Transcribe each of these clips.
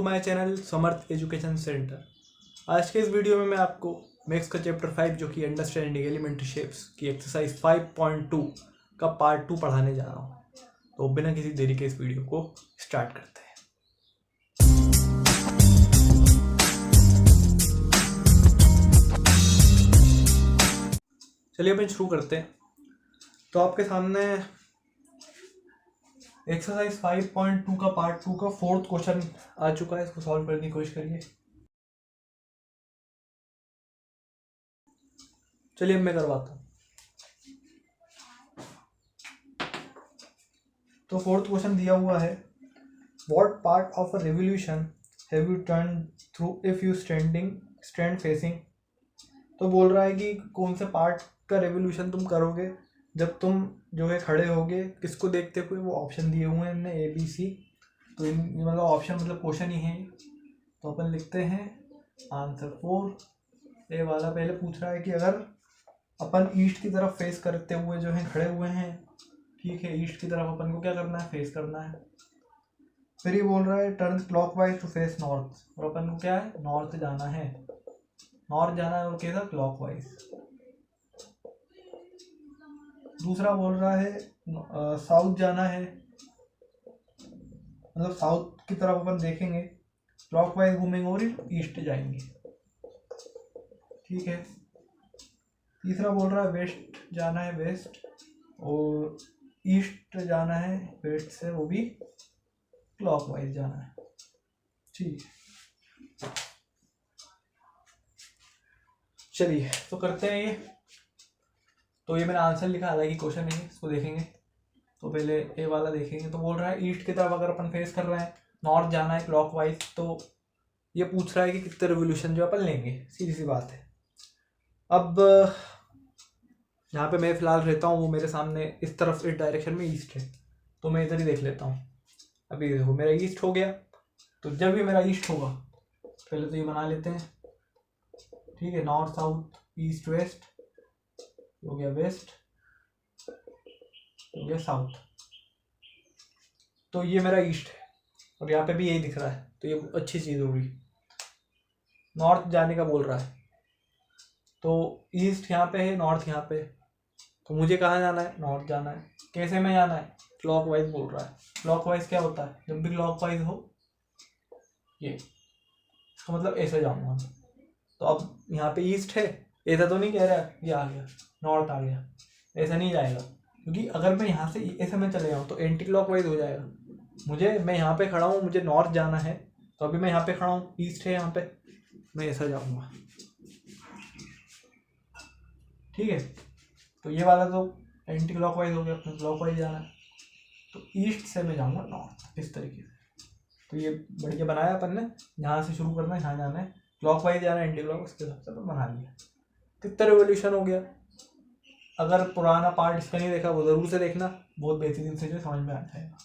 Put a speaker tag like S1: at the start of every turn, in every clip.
S1: My channel Samarth education centre. आज के इस वीडियो में मैं आपको मैथ्स का चैप्टर 5 जो कि अंडरस्टैंडिंग एलिमेंट्री शेप्स की एक्सरसाइज 5.2 का पार्ट 2 पढ़ाने जा रहा हूँ। तो बिना किसी देरी के इस वीडियो को स्टार्ट करते हैं। चलिए अपन शुरू करते हैं। तो आपके सामने एक्सरसाइज 5.2 का पार्ट 2 का 4th क्वेश्चन आ चुका है। इसको सॉल्व करने की कोशिश करिए। चलिए अब मैं करवाता हूँ। तो 4th क्वेश्चन दिया हुआ है, what part of a revolution have U turn through if you stand facing. तो बोल रहा है कि कौन से पार्ट का रेवोल्यूशन तुम करोगे जब तुम जो है खड़े होगे, किसको देखते हुए। वो ऑप्शन दिए हुए हैं इनने ए बी सी। तो इन मतलब ऑप्शन मतलब क्वेश्चन ही है। तो अपन लिखते हैं आंसर 4 ए वाला। पहले पूछ रहा है कि अगर अपन ईस्ट की तरफ फेस करते हुए जो है खड़े हुए हैं, ठीक है, ईस्ट की तरफ अपन को क्या करना है, फेस करना है। फिर ये बोल रहा है turn clockwise to face north, और अपन को क्या है, नॉर्थ जाना है। नॉर्थ जाना है और कैसा, क्लॉकवाइज। दूसरा बोल रहा है साउथ जाना है, मतलब साउथ की तरफ अपन देखेंगे, क्लॉकवाइज घूमेंगे और ईस्ट जाएंगे, ठीक है। तीसरा बोल रहा है वेस्ट जाना है, वेस्ट, और ईस्ट जाना है वेस्ट से, वो भी क्लॉकवाइज जाना है, ठीक है। चलिए तो करते हैं ये। तो ये मैंने आंसर लिखा, हालांकि क्वेश्चन नहीं है, इसको देखेंगे। तो पहले ए वाला देखेंगे। तो बोल रहा है ईस्ट की तरफ अगर अपन फेस कर रहे हैं, नॉर्थ जाना है क्लॉकवाइज, तो ये पूछ रहा है कि कितने रिवोल्यूशन जो अपन लेंगे, सीधी सी बात है। अब जहाँ पे मैं फिलहाल रहता हूँ वो मेरे सामने इस तरफ, इस डायरेक्शन में ईस्ट है, तो मैं इधर ही देख लेता हूँ। अभी देखो मेरा ईस्ट हो गया। तो जब भी मेरा ईस्ट होगा, पहले तो ये बना लेते हैं, ठीक है। नॉर्थ साउथ ईस्ट वेस्ट हो गया, वेस्ट हो गया, साउथ। तो ये मेरा ईस्ट है और यहाँ पे भी यही दिख रहा है, तो ये अच्छी चीज़ होगी। नॉर्थ जाने का बोल रहा है, तो ईस्ट यहाँ पे है, नॉर्थ यहाँ पे, तो मुझे कहाँ जाना है, नॉर्थ जाना है। कैसे में जाना है, क्लॉकवाइज बोल रहा है। क्लॉकवाइज क्या होता है, जब भी क्लॉकवाइज हो ये, इसका मतलब ऐसे जाऊँगा। तो अब यहाँ पे ईस्ट है, ऐसा तो नहीं कह रहा है ये आ गया नॉर्थ आ गया, ऐसा नहीं जाएगा, क्योंकि अगर मैं यहाँ से ऐसे में चले जाऊँ तो एंटी क्लॉकवाइज हो जाएगा। मैं यहाँ पे खड़ा हूँ, मुझे नॉर्थ जाना है, तो अभी मैं यहाँ पे खड़ा हूँ, ईस्ट है यहाँ पे, मैं ऐसा जाऊँगा, ठीक है। तो ये वाला तो एंटी क्लॉकवाइज हो गया, अपने क्लॉकवाइज जाना है, तो ईस्ट से मैं जाऊँगा नॉर्थ, इस तरीके से। तो ये बढ़िया बनाया अपन ने, जहाँ से शुरू करना है यहाँ जाना है, क्लॉकवाइज जाना है, एंटी क्लॉक, उसके हिसाब से अपन बना लिया। कितना रिवोल्यूशन हो गया। अगर पुराना पार्ट इसका नहीं देखा, वो जरूर से देखना, बहुत बेहतरीन से जो समझ में आ जाएगा।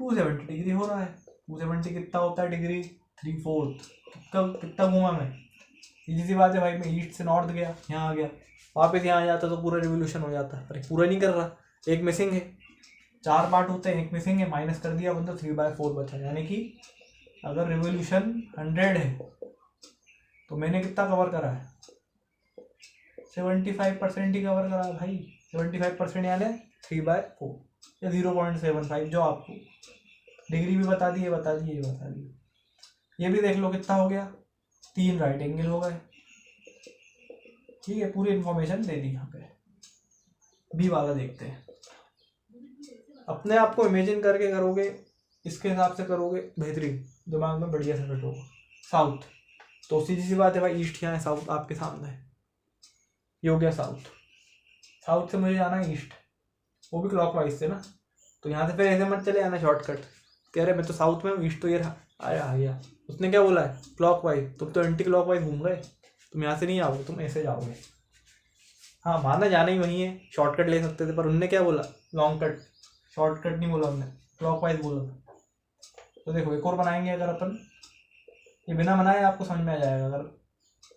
S1: 270 डिग्री हो रहा है। 270 कितना होता है डिग्री, 3/4। कितना घूमा मैं, सीधी सी बात है भाई। मैं ईस्ट से नॉर्थ गया, यहाँ आ गया, वापस यहाँ आ जाता तो पूरा रिवोल्यूशन हो जाता। अरे पूरा नहीं कर रहा, एक मिसिंग है। 4 पार्ट होते हैं, एक मिसिंग है, माइनस कर दिया, मतलब 3/4 बचा। यानी कि अगर रिवोल्यूशन 100 है तो मैंने कितना कवर करा है, 75% ही कवर करा भाई। 75% यानी 3/4 या 0.75, जो आपको डिग्री भी बता दी, ये बता दी, ये बता दी। ये भी देख लो कितना हो गया, 3 राइट एंगल हो गए, ठीक है। पूरी इंफॉर्मेशन दे दी यहाँ पे। बी वाला देखते हैं। अपने आप को इमेजिन करके करोगे, इसके हिसाब से करोगे, बेहतरीन, दिमाग में बढ़िया से फिट होगा। साउथ, तो सीधी सी बात है भाई, ईस्ट यहाँ है, साउथ आपके सामने है, ये हो गया साउथ। साउथ से मुझे जाना है ईस्ट, वो भी क्लॉकवाइज से ना। तो यहाँ से फिर ऐसे मत चले आना शॉर्टकट, कह रहे मैं तो साउथ में हूँ, ईस्ट तो ये रहा, आया आ गया। उसने क्या बोला है, क्लॉकवाइज। तुम तो एंटी क्लॉकवाइज घूम गए, तुम यहाँ से नहीं आओगे, तुम ऐसे जाओगे। हाँ माना जाना ही वही है, शॉर्टकट ले सकते थे, पर उनने क्या बोला, लॉन्ग कट। शॉर्टकट नहीं बोला उनने, क्लॉकवाइज बोला। तो देखो एक और बनाएंगे, अगर अपन ये बिना बनाए आपको समझ में आ जाएगा अगर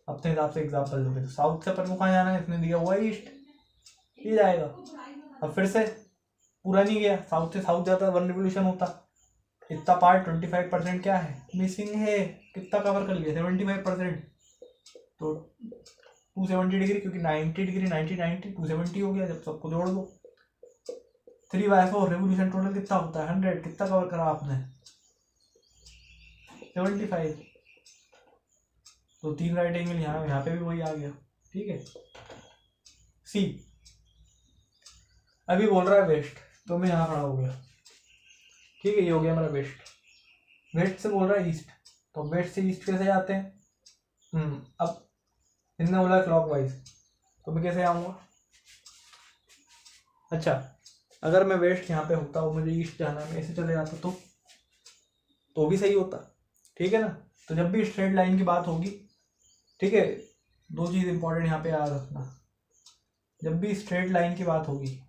S1: अपने हिसाब से एग्जाम्पल दोगे। तो साउथ से अपन को कहाँ जाना है, इसने दिया हुआ है ईस्ट, ये जाएगा। अब फिर से पूरा नहीं गया, साउथ से साउथ जाता 1 रिवोल्यूशन होता, इतना पार्ट 25% क्या है, मिसिंग है। कितना कवर कर लिया, 75%। तो 270 डिग्री, क्योंकि 90 डिग्री 90 90 270 हो गया जब सबको जोड़ दो। 3/4 रेवोल्यूशन टोटल कितना होता है 100। कितना कवर करा आपने 75। तो 3 राइट एंगल यहाँ पे भी वही आ गया। ठीक है। सी अभी बोल रहा है वेस्ट, तो मैं यहाँ खड़ा हो गया। ठीक है, ये हो गया मेरा वेस्ट। वेस्ट से बोल रहा है ईस्ट, तो वेस्ट से ईस्ट कैसे जाते हैं। अब इनने बोला क्लॉकवाइज, तो मैं कैसे आऊँगा। अच्छा, अगर मैं वेस्ट यहाँ पे होता और मुझे ईस्ट जाना है, मैं ऐसे चले जाता तो भी सही होता। ठीक है ना। तो जब भी स्ट्रेट लाइन की बात होगी, ठीक है, दो चीज़ इंपॉर्टेंट यहाँ पे याद रखना। जब भी स्ट्रेट लाइन की बात होगी,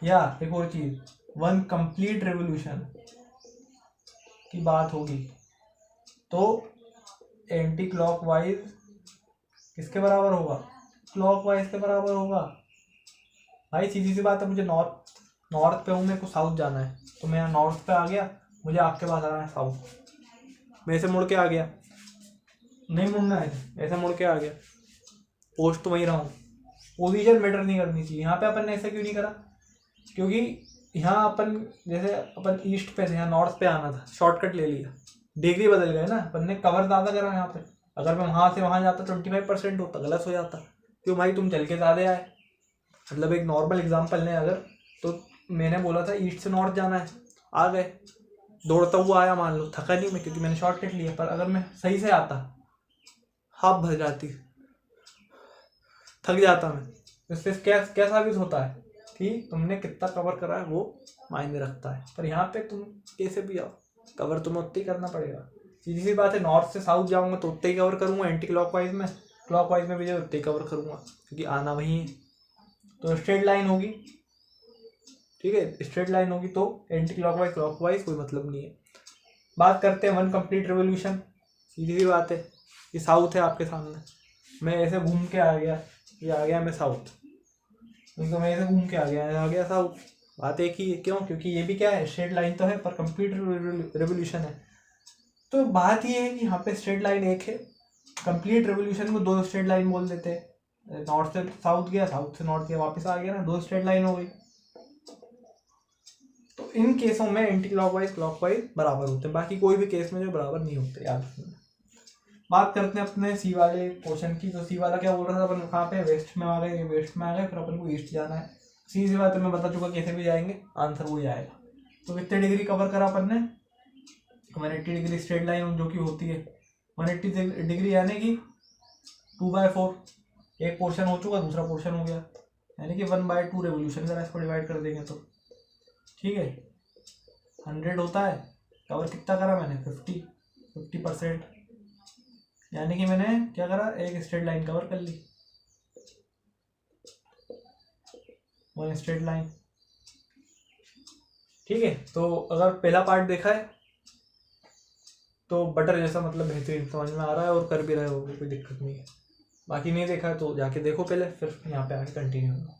S1: या एक और चीज, वन कंप्लीट रेवोल्यूशन की बात होगी, तो एंटी क्लॉकवाइज किसके बराबर होगा, क्लॉकवाइज के बराबर होगा। भाई सीधी सी बात है, मुझे नॉर्थ पे हूँ, मेरे को साउथ जाना है, तो मैं यहाँ नॉर्थ पे आ गया, मुझे आपके पास आना है साउथ। मैं ऐसे मुड़ के आ गया, नहीं मुड़ना है, ऐसे मुड़ के आ गया, पोस्ट तो वहीं रहा हूँ। पोजीशन मैटर नहीं करनी चाहिए। यहाँ पे अपन ने ऐसा क्यों नहीं करा, क्योंकि यहाँ अपन जैसे अपन ईस्ट पे थे, यहाँ नॉर्थ पे आना था, शॉर्टकट ले लिया, डिग्री बदल गए ना, अपन ने कवर ज़्यादा करा यहाँ पे। अगर मैं वहाँ से वहाँ जाता 25% होता, गलत हो जाता। क्यों भाई, तुम चल के ज़्यादा आए। मतलब एक नॉर्मल एग्जाम्पल लें अगर, तो मैंने बोला था ईस्ट से नॉर्थ जाना है, आ गए, दौड़ता हुआ आया, मान लो थका नहीं मैं, क्योंकि मैंने शॉर्टकट लिया। पर अगर मैं सही से आता, हाफ भर जाती, थक जाता मैं। इससे क्या साबित होता है कि तुमने कितना कवर करा है वो मायने रखता है। पर यहाँ पे तुम कैसे भी आओ, कवर तुम्हें उतना ही करना पड़ेगा। सीधी सी बात है, नॉर्थ से साउथ जाऊंगा तो उतना ही कवर करूंगा एंटी क्लॉकवाइज में, क्लॉकवाइज में भी जो उतना ही कवर करूंगा, क्योंकि आना वही है। तो स्ट्रेट लाइन होगी, ठीक है, स्ट्रेट लाइन होगी, तो एंटी क्लॉकवाइज क्लॉकवाइज कोई मतलब नहीं है। बात करते हैं वन कंप्लीट रेवोल्यूशन। सीधी सी बात है, ये साउथ है आपके सामने, मैं ऐसे घूम के आ गया, ये आ गया मैं साउथ, तो मैं ऐसे घूम के आ गया साउथ। बात एक ही है, क्यों, क्योंकि ये भी क्या है, स्ट्रेट लाइन तो है पर कंप्लीट रेवोल्यूशन है। तो बात ये है कि यहाँ पे स्ट्रेट लाइन एक है, कंप्लीट रेवोल्यूशन को दो स्ट्रेट लाइन बोल देते हैं। नॉर्थ से साउथ गया, साउथ से नॉर्थ गया, वापस आ गया ना, दो स्ट्रेट लाइन हो गई। तो इन केसों में एंटी क्लॉकवाइज क्लॉकवाइज बराबर होते हैं, बाकी कोई भी केस में जो बराबर नहीं होते, याद रखना। बात करते हैं अपने सी वाले क्वेश्चन की। तो सी वाला क्या बोल रहा था, अपन कहाँ पे, वेस्ट में आ गए, वेस्ट में आ गए, फिर अपन को ईस्ट जाना है। सीधी बात है, मैं बता चुका कैसे भी जाएंगे, आंसर वही आएगा। तो कितने डिग्री कवर करा अपन ने, 180 डिग्री स्ट्रेट लाइन जो कि होती है 180 डिग्री, यानी कि 2/4। एक पोर्शन हो चुका, दूसरा पोर्शन हो गया, यानी कि 1/2 रेवोल्यूशन करा, इसको डिवाइड कर देंगे तो ठीक है। 100 होता है, कवर कितना करा मैंने, 50%, यानी कि मैंने क्या करा, एक स्ट्रेट लाइन कवर कर ली, वन स्ट्रेट लाइन। ठीक है। तो अगर पहला पार्ट देखा है तो बटर जैसा, मतलब बेहतरीन समझ में आ रहा है और कर भी रहे हो, कोई दिक्कत नहीं है। बाकी नहीं देखा है तो जाके देखो पहले, फिर यहाँ पे आके कंटिन्यू होगा।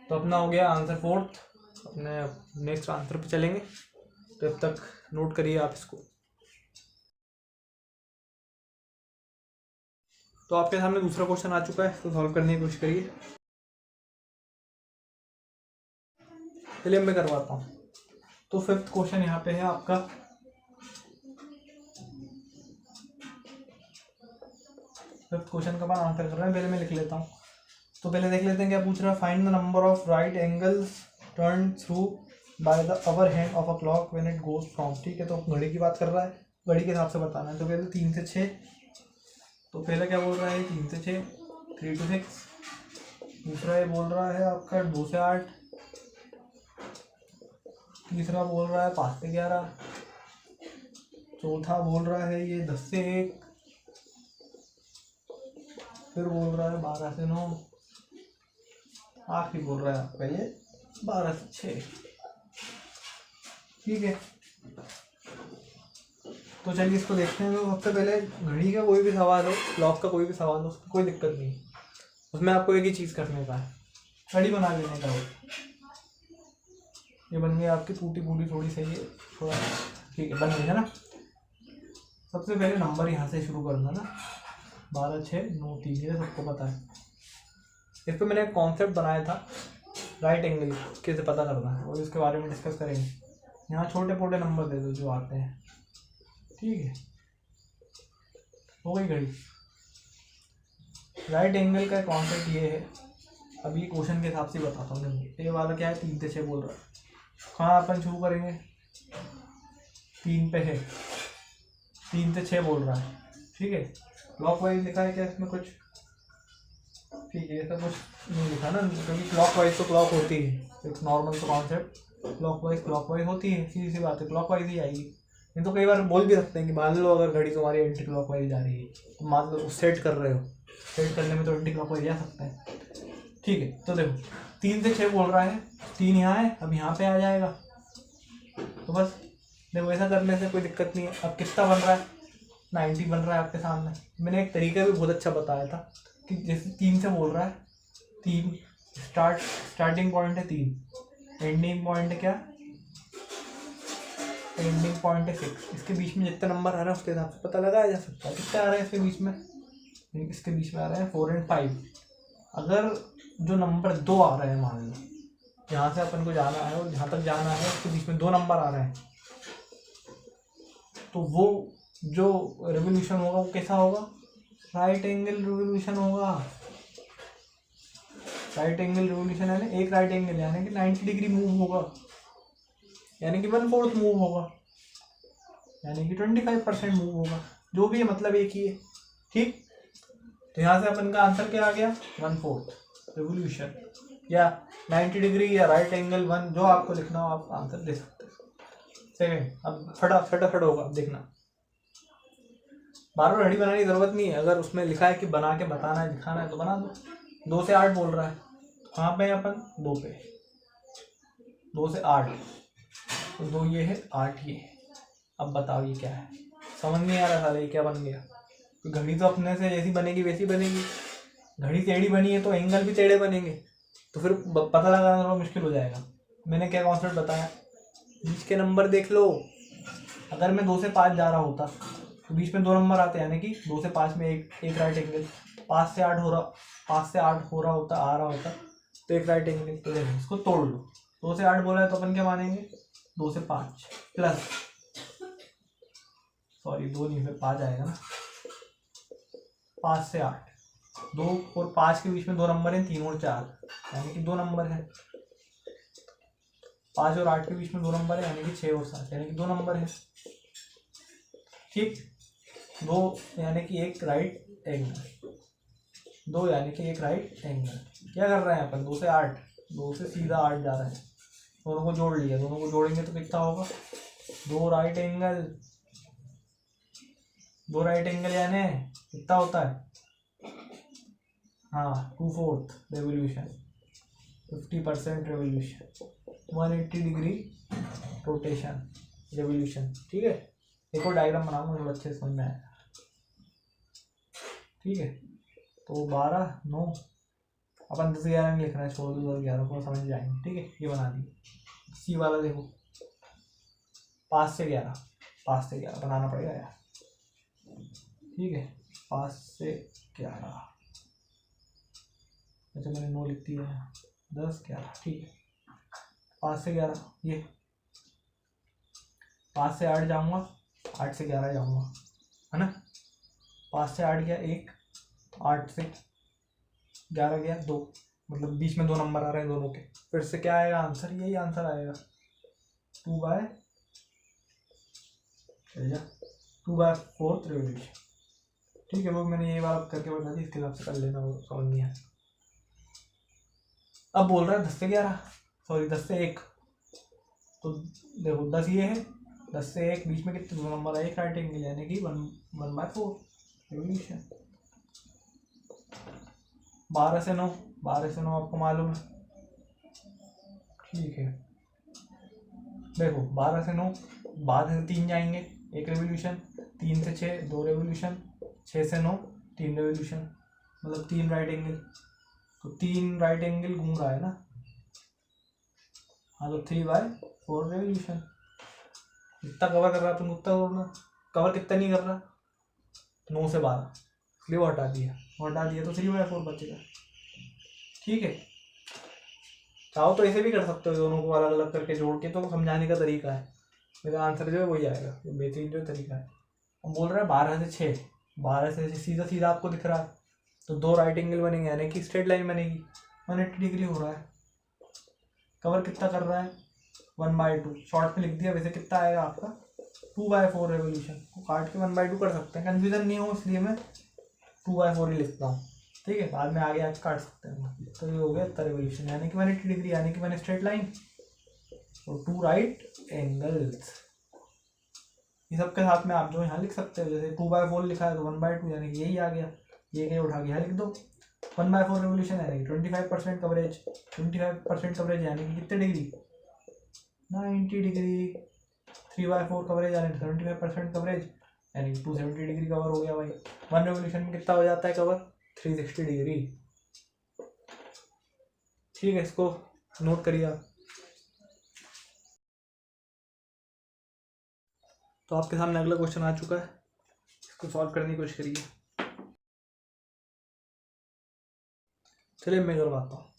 S1: तो अपना हो गया आंसर 4th, अपने नेक्स्ट आंसर पे चलेंगे। तो अब तक नोट करिए आप इसको। तो आपके सामने दूसरा क्वेश्चन आ चुका है, तो सॉल्व करने की कोशिश करिए। चलिए मैं करवाता हूँ। तो 5th क्वेश्चन यहाँ पे है आपका, फिफ्थ क्वेश्चन का आंसर कर रहे हैं, पहले मैं लिख लेता हूँ। तो पहले देख लेते हैं क्या पूछ रहा है। Find the number of right angles turn through by the hour hand of a clock when it goes from. ठीक है, तो घड़ी की बात कर रहा है, घड़ी के हिसाब से बताना है। तो पहले 3 से 6, तो पहले क्या बोल रहा है, 3 से 6, 3 to 6। दूसरा ये बोल रहा है आपका 2 से 8। तीसरा बोल रहा है 5 से 11। चौथा बोल रहा है ये 10 से 1। फिर बोल रहा है 12 से 9। आखिरी बोल रहा है आपका ये 12 से 6। ठीक है, तो चलिए इसको देखते हैं। तो सबसे पहले घड़ी का कोई भी सवाल हो, क्लॉक का कोई भी सवाल हो, उसकी कोई दिक्कत नहीं, उसमें आपको एक ही चीज़ करने का है, घड़ी बना लेने का हो। ये बन गई आपकी टूटी फूटी थोड़ी सही है, थोड़ा ठीक है, बन गई है ना। सबसे पहले नंबर यहाँ से शुरू करना ना, 12 6 9 3, ये सबको पता है। इस पर मैंने एक कॉन्सेप्ट बनाया था, राइट एंगल कैसे पता करना है, और इसके बारे में डिस्कस करेंगे। यहाँ छोटे मोटे नंबर दे दो जो आते हैं, ठीक है, हो गई घड़ी। राइट एंगल का कॉन्सेप्ट ये है, अभी क्वेश्चन के हिसाब से बताता हूँ। ये वाला क्या है, 3 से 6 बोल रहा है, कहाँ अपन शुरू करेंगे, 3 पे है, 3 से 6 बोल रहा है, ठीक है। क्लॉक वाइज लिखा है क्या इसमें कुछ, ठीक है, ऐसा कुछ नहीं लिखा ना, क्योंकि क्लॉक वाइज तो क्लॉक होती है, एक नॉर्मल तो कॉन्सेप्ट क्लॉक वाइज होती है, सीधी सी बात है, क्लॉक वाइज ही आएगी। नहीं तो कई बार बोल भी सकते हैं कि मान लो अगर घड़ी तुम्हारी एंटी क्लॉक वाइज जा रही है, तो मान लो सेट कर रहे हो, सेट करने में तो एंटी क्लॉक वाइज जा सकता है, ठीक है। तो देखो 3 से 6 बोल रहा है, 3 यहाँ है, अब यहाँ पे आ जाएगा, तो बस देखो ऐसा करने से कोई दिक्कत नहीं है। अब कितना बन रहा है, 90 बन रहा है आपके सामने। मैंने एक तरीका भी बहुत अच्छा बताया था कि जैसे 3 से बोल रहा है, 3 स्टार्टिंग पॉइंट है 3, एंडिंग पॉइंट है क्या, एंडिंग पॉइंट है 6, इसके बीच में जितने नंबर आ रहे हैं उसके हिसाब से पता लगाया जा सकता है कितने आ रहे हैं इसके बीच में। इसके बीच में आ रहे हैं 4 और 5। अगर जो नंबर 2 आ रहे हैं, मान लो यहाँ से अपन को जाना है और जहाँ तक जाना है उसके बीच में 2 नंबर आ रहे हैं, तो वो जो रेवोल्यूशन होगा वो कैसा होगा, राइट एंगल रेवोल्यूशन होगा। राइट एंगल रेवोल्यूशन यानी एक राइट एंगल यानी कि 90 डिग्री मूव होगा, यानी कि 1/4 मूव होगा, यानी कि 25% मूव होगा, जो भी है मतलब एक ही है, ठीक। तो यहाँ से अपन का आंसर क्या आ गया, 1/4 रेवोल्यूशन, या 90 डिग्री या राइट एंगल 1, जो आपको लिखना हो आप आंसर दे सकते हैं। सेकेंड, अब फटाफट होगा, अब देखना, बार बार घड़ी बनाने की जरूरत नहीं है। अगर उसमें लिखा है कि बना के बताना है, दिखाना है, तो बना दो। 2 से 8 बोल रहा है, कहाँ पे है अपन, 2 पे, 2 से 8, तो 2 ये है, 8 ये है। अब बताओ ये क्या है, समझ नहीं आ रहा था ये क्या बन गया। तो घड़ी तो अपने से जैसी बनेगी वैसी बनेगी, घड़ी टेढ़ी बनी है तो एंगल भी टेढ़े बनेंगे, तो फिर पता लगाना थोड़ा मुश्किल हो जाएगा। मैंने क्या कॉन्सेप्ट बताया, बीच के नंबर देख लो। अगर मैं 2 से 5 जा रहा होता तो बीच में 2 नंबर आते, यानी कि 2 से 5 में एक राइट एंगल, 5 से 8 हो रहा होता, आ रहा होता, तो एक राइट एंगल। तो देखो इसको तोड़ लो, 2 से 8 बोला है तो अपन क्या मानेंगे, 2 से 5 प्लस, सॉरी 2 नहीं, फिर 5 आएगा ना, 5 से 8, 2 और 5 के बीच में 2 नंबर हैं, 3 और 4, यानी कि 2 नंबर है। 5 और 8 के बीच में 2 नंबर है, यानी कि 6 और 7, यानी कि 2 नंबर है, ठीक। 2 यानी कि एक राइट एंगल, 2 यानी कि एक राइट एंगल। क्या कर रहे हैं अपन, 2 से 8, 2 से सीधा 8 जा रहे हैं, दोनों को जोड़ लिया, दोनों को जोड़ेंगे तो कितना होगा, 2 राइट एंगल, 2 राइट एंगल यानी कितना होता है, हाँ 2/4 revolution, 50% revolution, 180 degree rotation revolution, ठीक है। एक और डायग्राम बनाऊंगा थोड़ा अच्छे से समझ में आएगा, ठीक है। तो 12 9, अपन 10 11 नहीं लिख रहे हैं, छोड़ दो 10 11 को, समझ जाएंगे, ठीक है। ये बना दिए। सी वाला देखो, 5 से 11 बनाना पड़ेगा यार, ठीक है। 5 से 11, अच्छा मैंने 9 लिख दिया है, 10 11, ठीक है। 5 से 11, ये 5 से 8 जाऊंगा, 8 से 11 जाऊंगा, है ना। 5 से 8 गया 1, 8 से 11 गया 2, मतलब बीच में 2 नंबर आ रहे हैं दोनों के। फिर से क्या आएगा आंसर, यही आंसर आएगा, 2/4 रेवोल्यूशन, ठीक है। वो मैंने ये बात करके बता दी, इसके हिसाब से कर लेना, वो समझ नहीं है। अब बोल रहा है 10 से 11, सॉरी 10 से 1, तो देखो 10 ये है, 10 से 1 बीच में कितने 2 नंबर है, एक राइट एंगल, यानी कि 1/4 रेवोल्यूशन। 12 से 9 आपको मालूम है, ठीक है। देखो 12 से 9, 12 से 3 जाएंगे, एक रेवोल्यूशन, 3 से 6 2 रेवोल्यूशन, 6 से 9 3 रेवोल्यूशन, मतलब 3 राइट एंगल। तो 3 राइट एंगल घूम रहा है ना, हाँ तो 3/4 रेवोल्यूशन। जितना कवर कर रहा है तुम उतना करना, कवर कितना नहीं कर रहा, 9 से 12, इसलिए वो हटा दिया, तो 3/4 बचेगा। ठीक है, चाहो तो ऐसे भी कर सकते हो, दोनों को अलग अलग करके जोड़ के, तो समझाने का तरीका है। मेरा आंसर जो है वही आएगा, जो बेहतरीन जो तरीका है। हम बोल रहे हैं 12 से 6, 12 से सीधा सीधा आपको दिख रहा है, तो 2 राइट एंगल बनेंगे, यानी कि स्ट्रेट लाइन बनेगी। 180 डिग्री हो रहा है, कवर कितना कर रहा है 1/2, शॉर्ट में लिख दिया। वैसे कितना आएगा आपका 2/4 रेवोल्यूशन, को काट के 1/2 कर सकते हैं, कन्फ्यूजन नहीं हो इसलिए मैं 2/4 ही लिखता हूँ। ठीक है, बाद में आगे आप काट सकते हैं। तो ये हो गया इतना रेवोल्यूशन, यानी कि 180 डिग्री, यानी कि 1 स्ट्रेट लाइन और 2 राइट एंगल्स। ये सबके साथ में आप जो यहाँ लिख सकते हो, जैसे 2/4 लिखा है तो 1/2 यानी कि यही आ गया, ये क्या उठा के यहाँ लिख दो। 1/4 रेवोल्यूशन यानी कि 25% कवरेज, 25% कवरेज यानी कि कितने डिग्री 90 डिग्री। 3/4 कवरेज यानी 75% कवरेज यानी कि 270 डिग्री कवर हो गया भाई। 1 रेवोल्यूशन में कितना हो जाता है कवर 360 डिग्री। ठीक है, इसको नोट करिए आप। तो आपके सामने अगला क्वेश्चन आ चुका है, इसको सॉल्व करने की कोशिश करिए। चलिए मैं करवाता हूँ।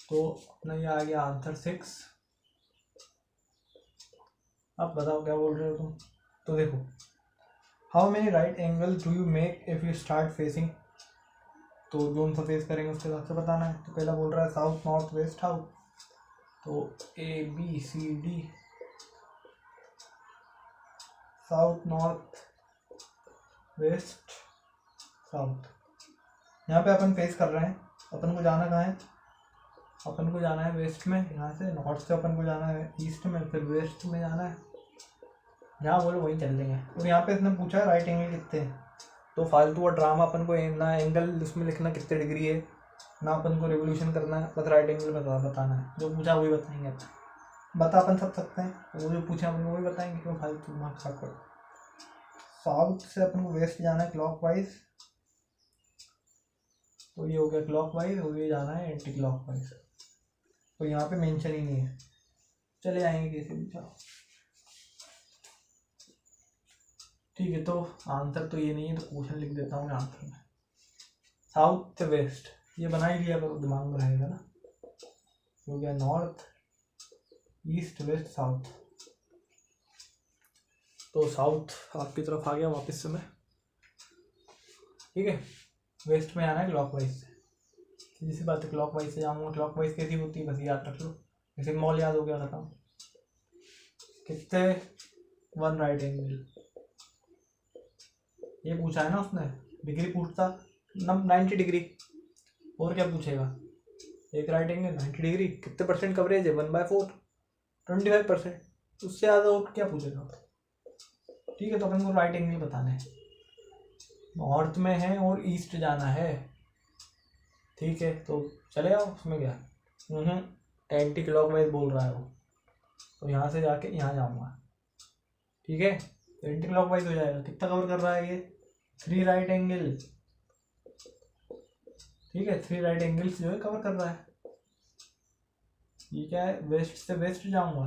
S1: तो अपना ये आ गया आंसर 6। अब बताओ क्या बोल रहे हो तुम। तो देखो, how many right angle do you make if you start facing, तो जो हम फेस करेंगे उसके हिसाब से बताना है। तो पहला बोल रहा है साउथ नॉर्थ वेस्ट साउथ, तो ABCD, south north west south. यहाँ पे अपन फेस कर रहे हैं, अपन को जाना कहाँ है, अपन को जाना है वेस्ट में, यहाँ से नॉर्थ से अपन को जाना है ईस्ट में, फिर वेस्ट में जाना है, जहाँ बोलो वहीं चल देंगे। और यहाँ पे इसने पूछा है राइट एंगल कितने हैं, तो फालतू और ड्रामा अपन को ना एंगल उसमें लिखना कितने डिग्री है, ना अपन को रेवोल्यूशन करना है, बस राइट एंगल में बताना है। जो पूछा वही बताएंगे, बता अपन सब सकते हैं, वो जो पूछा अपन को वही बताएंगे, क्यों फालतू दिमाग खराब करो। साउथ से अपन को वेस्ट जाना है क्लॉकवाइज, तो ये हो गया क्लॉकवाइज, और ये जाना है एंटी क्लॉकवाइज, तो यहाँ पे मेंशन ही नहीं है, चले आएंगे कैसे भी जाओ। ठीक है, तो आंसर तो ये नहीं है, तो क्वेश्चन लिख देता हूँ मैं आंसर में। साउथ से वेस्ट ये बना ही लिया करो, दिमाग में रहेगा ना। हो गया नॉर्थ ईस्ट वेस्ट साउथ, तो साउथ आपकी तरफ आ गया वापस से मैं। ठीक है, वेस्ट में आना है क्लॉकवाइज से, सीधी सी बात है, क्लॉकवाइज से जाऊँगा। क्लॉकवाइज कैसी होती है बस याद रख लो, जैसे मॉल याद हो गया खत्म। कितने 1 राइट एंगल, ये पूछा है ना उसने, डिग्री पूछता 90 डिग्री, और क्या पूछेगा, एक राइट एंगल 90 डिग्री, कितने परसेंट कवरेज है 1/4 25%, उससे ज़्यादा और क्या पूछेगा। ठीक है, तो अपन को राइट एंगल बताना है, नॉर्थ में है और ईस्ट जाना है। ठीक है, तो चले आओ, उसमें क्या एंटी क्लॉकवाइज बोल रहा है वो, तो यहाँ से जाके यहाँ जाऊँगा। ठीक है, तो एंटी क्लॉकवाइज हो जाएगा। कितना कवर कर रहा है ये 3 राइट एंगल। ठीक है, 3 राइट एंगल्स जो है कवर कर रहा है। ये क्या है, वेस्ट से वेस्ट जाऊँगा,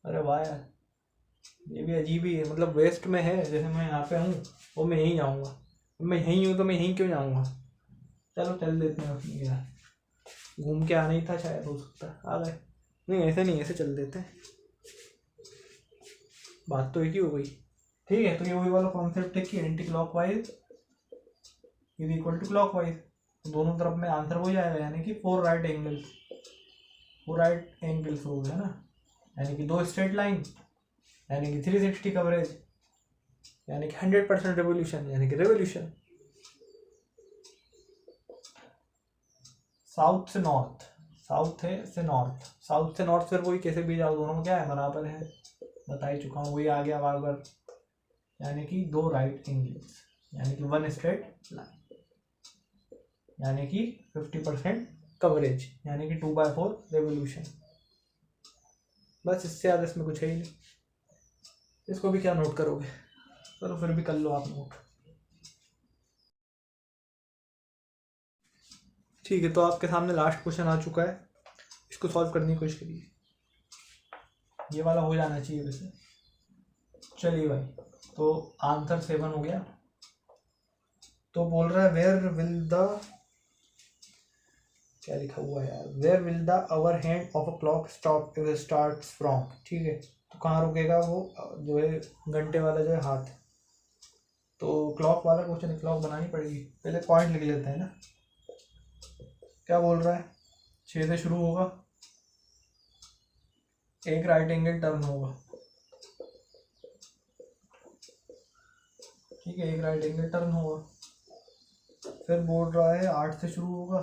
S1: अरे वाह यार ये भी अजीब ही है, मतलब वेस्ट में है, जैसे मैं यहाँ पे हूँ वो मैं यहीं जाऊँगा, मैं यहीं हूँ तो मैं यहीं क्यों जाऊँगा। चलो चल देते हैं उसमें यार, घूम के आना ही था शायद, हो सकता है आ गए। नहीं ऐसे नहीं, ऐसे चल देते हैं, बात तो एक ही हो गई। ठीक है, तो ये वही वाला कॉन्सेप्ट है कि anti clockwise is equal to clockwise, दोनों तरफ में आंसर वही आएगा, यानी कि 4 राइट एंगल्स, 4 राइट एंगल्स हो गए ना, यानी कि 2 स्ट्रेट लाइन, यानी कि 360 कवरेज, यानी कि 100% रेवोल्यूशन, यानी कि रेवोल्यूशन। साउथ से नॉर्थ, साउथ है से नॉर्थ, साउथ से नॉर्थ फिर वही कैसे भी जाओ, दोनों क्या है बराबर है, बता ही चुका हूँ, वही आ गया बार बार, यानी कि 2 राइट एंगल्स, यानी कि 1 स्ट्रेट लाइन, यानी कि 50% कवरेज, यानी कि 2/4 रेवोल्यूशन। बस इससे ज़्यादा इसमें कुछ है ही नहीं, इसको भी क्या नोट करोगे, चलो फिर भी कर लो आप नोट। ठीक है, तो आपके सामने लास्ट क्वेश्चन आ चुका है, इसको सॉल्व करने की कोशिश करिए। ये वाला हो जाना चाहिए वैसे। चलिए भाई, तो आंसर 7 हो गया। तो बोल रहा है वेयर विल द, क्या लिखा हुआ है यार, where will the hour hand of a clock stop if it starts from. ठीक है, तो कहाँ रुकेगा वो जो है घंटे वाला जो है हाथ। तो क्लॉक वाला क्वेश्चन, क्लॉक बनानी पड़ेगी, पहले पॉइंट लिख लेते हैं ना। क्या बोल रहा है, 6 से शुरू होगा, एक राइट एंगल टर्न होगा। ठीक है, एक राइट एंगल टर्न होगा। फिर बोल रहा है 8 से शुरू होगा,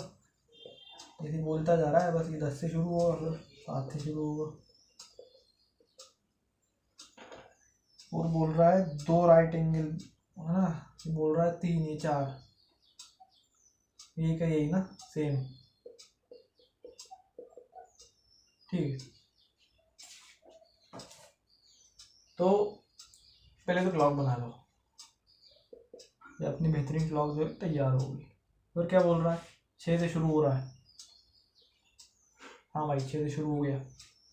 S1: यदि बोलता जा रहा है बस, ये 10 से शुरू होगा, फिर 7 से शुरू होगा। और बोल रहा है 2 राइट एंगल है ना, बोल रहा है 3, ये 4, यही का यही ना, सेम। ठीक है, तो पहले तो क्लॉक बना लो, ये अपनी बेहतरीन क्लॉक जो है तैयार होगी। फिर क्या बोल रहा है, 6 से शुरू हो रहा है। हाँ भाई, 6 से शुरू हो गया,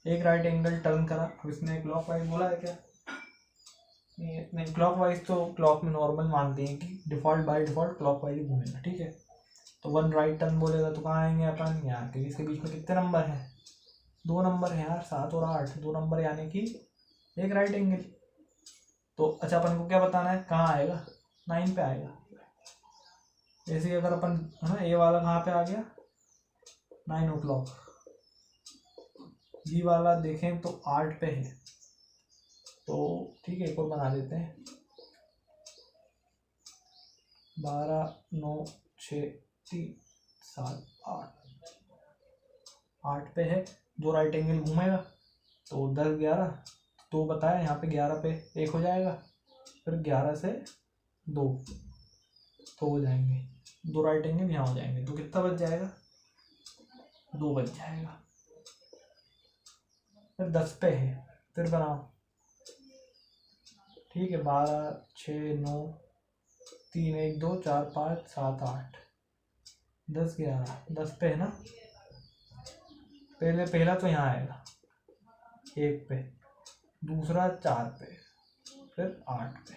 S1: एक राइट एंगल टर्न करा। अब इसने क्लॉक वाइज बोला है क्या, नहीं क्लॉक वाइज तो क्लॉक में नॉर्मल मानते हैं कि default by default clock wise घूमेगा। ठीक है, तो 1 राइट टर्न बोलेगा तो कहाँ आएंगे अपन, यहाँ के इसके बीच में कितने नंबर हैं, 2 नंबर हैं यार, 7 और 8, 2 नंबर यानी कि एक राइट एंगल। तो अच्छा, अपन को क्या बताना है, कहाँ आएगा, 9 पे आएगा। जैसे ही अगर अपन है ना, ए वाला कहाँ पे आ गया, 9 o'clock। बी वाला देखें तो 8 पे है। तो ठीक है, एक और बना देते हैं, 12, 9, 6, 3, 7, 8 पे है, 2 राइट एंगल घूमेगा तो 10, 11, तो बताया यहाँ पे 11 पे 1 हो जाएगा, फिर 11 से 2 तो हो जाएंगे, 2 राइट एंगल यहाँ हो जाएंगे, तो कितना बच जाएगा, 2 बच जाएगा। फिर 10 पे है, फिर बनाओ। ठीक है, 12, 6, 9, 3, 1, 2, 4, 5, 7, 8, 10, 11, 10 पे है ना। पहला तो यहाँ आएगा 1 पे, दूसरा 4 पे, फिर 8 पे,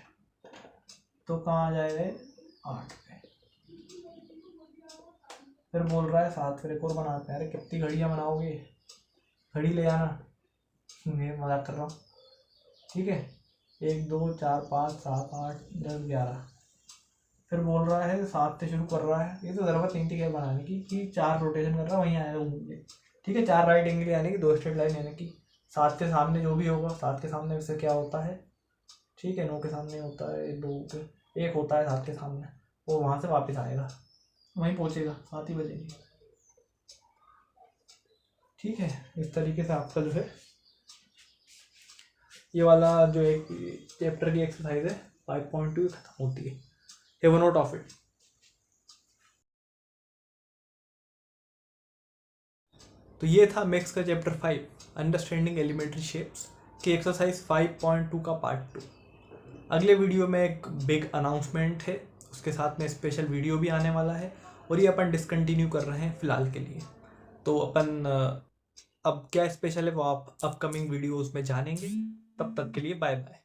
S1: तो कहाँ आ जाएगा 8 पे। फिर बोल रहा है 7, फिर एक और बनाते हैं। अरे कितनी घड़ियाँ बनाओगे, घड़ी ले आना, मैं मजाक कर रहा हूँ। ठीक है, 1, 2, 4, 5, 7, 8, 10, 11। फिर बोल रहा है 7 से शुरू कर रहा है, ये तो ज़रूरत नहीं थी क्या बनाने की, कि 4 रोटेशन कर रहा है वहीं आएगा घूम। ठीक है, 4 राइट एंगल यानी कि 2 स्ट्रेट लाइन, यानी कि 7 के सामने जो भी होगा, 7 के सामने वैसे क्या होता है, ठीक है, 9 के सामने होता है 2 के, 1 होता है 7 के सामने, वो वहाँ से वापस आएगा, वहीं पहुँचेगा, 7 ही बजेगी। ठीक है, इस तरीके से आपका जो है ये वाला जो एक चैप्टर की एक्सरसाइज है 5.2 खत्म होती है। Have a note of it. तो ये था मैथ्स का चैप्टर 5 अंडरस्टैंडिंग एलिमेंट्री शेप्स की एक्सरसाइज 5.2 का पार्ट 2। अगले वीडियो में एक बिग अनाउंसमेंट है, उसके साथ में स्पेशल वीडियो भी आने वाला है, और ये अपन डिसकंटिन्यू कर रहे हैं फ़िलहाल के लिए। तो अपन अब क्या स्पेशल है वो आप अपकमिंग वीडियोस में जानेंगे। तब तक के लिए बाय बाय।